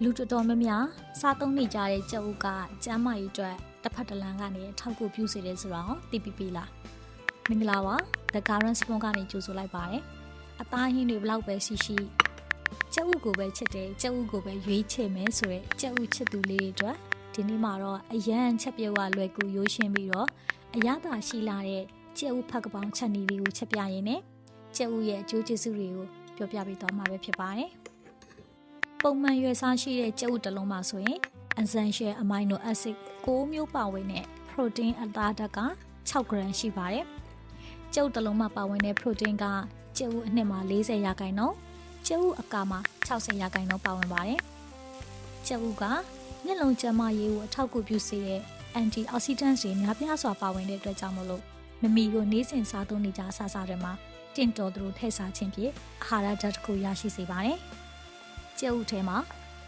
လူတော်တော်များများစားသုံးနေကြတဲ့ကြက်ဥကကျန်းမာရေးအတွက်တစ်ဖက်တစ်လမ်းကနေထောက်ကူပြုစေတယ်ဆိုတော့သိပြီလားမင်္ဂလာပါ The Current Spoon ကနေကြိုဆိုလိုက်ပါတယ်အသားဟင်းတွေဘလောက်ပဲရှိကြက်ဥကိုပဲချစ်တယ်ကြက်ဥကိုပဲရွေးချယ်မယ်ဆိုရဲကြက်ဥချစ်သူလေးတွေအတွက်ဒီနေ့မှာတော့အရန်ချက်ပြုတ်ကလွယ်ကူရိုးရှင်းပြီးတော့အရသာရှိလာတဲ့ကြက်ဥဖက်ကပောင်းချက်နေလေးကိုချက်ပြရင်းနဲ့ကြက်ဥရဲ့အကျိုးကျေးဇူးတွေကိုပြောပြပေးသွားမှာပဲဖြစ်ပါတယ်ပုံမှန်ရွယ်စားရှိတဲ့ကြက်ဥတစ်လုံးမှာဆိုရင် essential amino acid 6 မျိုးပါဝင်တဲ့ protein အသားဓာတ်က6 gram ရှိပါတယ်။ကြက်ဥတစ်လုံးမှာပါဝင်တဲ့ protein ကကြက်ဥအနှစ်မှာ40ရာခိုင်နှုန်းကြက်ဥအကာမှာ60ရာခိုင်နှုန်းပါဝင်ပါတယ်။ကြက်ဥကမျက်လုံးကျန်းမာရေးကိုအထောက်အကူပြုစေတဲ့ antioxidants တွေများပြားစွာပါဝင်တဲ့အတွက်ကြောင့်မလို့မမီတို့နေ့စဉ်စားသုံးနေကြအစားအစာတွေမှာတင့်တော်သူတို့ထည့်စားခြင်းဖြင့်အာဟာရဓာတ်တစ်ခုရရှိစေပါတယ်။ကြက်ဥထဲမှာ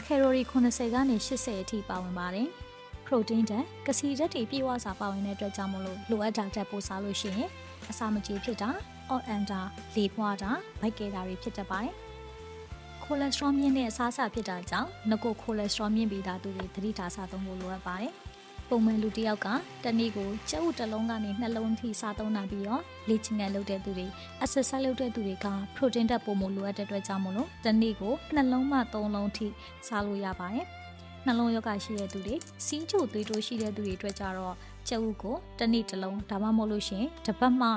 ကယ်လိုရီ80ကနေ80အထိပါဝင်ပါတယ်။ပရိုတင်းဓာတ်၊ကစီဓာတ်တွေပြည့်ဝစွာပါဝင်တဲ့အတွက်ကြောင့်မလို့လိုအပ်တာဓာတ်ပို့စားလို့ရှိရင်အစာမကြေဖြစ်တာ၊အော့အန်တာ၊လေပွားတာ၊ဗိုက်ကဲတာတွေဖြစ်တတ်ပါတယ်။ကိုလက်စထရောမြင့်တဲ့အစားအစာဖြစ်တာကြောင့်ငကိုကိုလက်စထရောမြင့်ပြီးသားသူတွေသတိထားစားသုံးဖို့လိုအပ်ပါတယ်။ပုံမှန်လူတစ်ယောက်ကတနေ့ကိုကြက်ဥတစ်လုံးကနေ2လုံးထိစားသုံးနိုင်ပြီးတော့လေ့ကျင့်ခန်းလုပ်တဲ့သူတွေ exercise လုပ်တဲ့သူတွေက protein ဓာတ်ပိုမိုလိုအပ်တဲ့အတွက်ကြောင့်မို့လို့တနေ့ကို2လုံးမှ3လုံးထိစားလို့ရပါတယ်။နှလုံးရောဂါရှိတဲ့သူတွေစီးချိုသွေးတိုးရှိတဲ့သူတွေအတွက်ကြတော့ကြက်ဥကိုတနေ့တစ်လုံးဒါမှမဟုတ်လို့ရှိရင်တစ်ပတ်မှ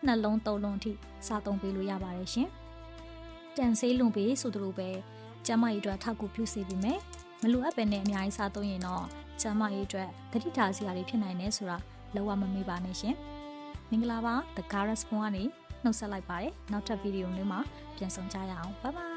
2လုံး3လုံးထိစားသုံးပေးလို့ရပါတယ်ရှင်။တန်ဆေးလွန်ပေးဆိုသလိုပဲကျန်းမာရေးအတွက်ထောက်ကူပြုစေပြီးမယ်မလိုအပ်ပဲနဲ့အများကြီးစားသုံးရင်တော့ကျန်းမာရေးအတွက်သတိထားစရာတွေဖြစ်နိုင်တယ်ဆိုတာလုံးဝမမေ့ပါနဲ့ရှင်မင်္ဂလာပါ The Current Spoon ကနေနှုတ်ဆက်လိုက်ပါတယ်နောက်ထပ်ဗီဒီယိုမျိုးမှာပြန်ဆောင်ကြရအောင်ဘိုင်ဘိုင်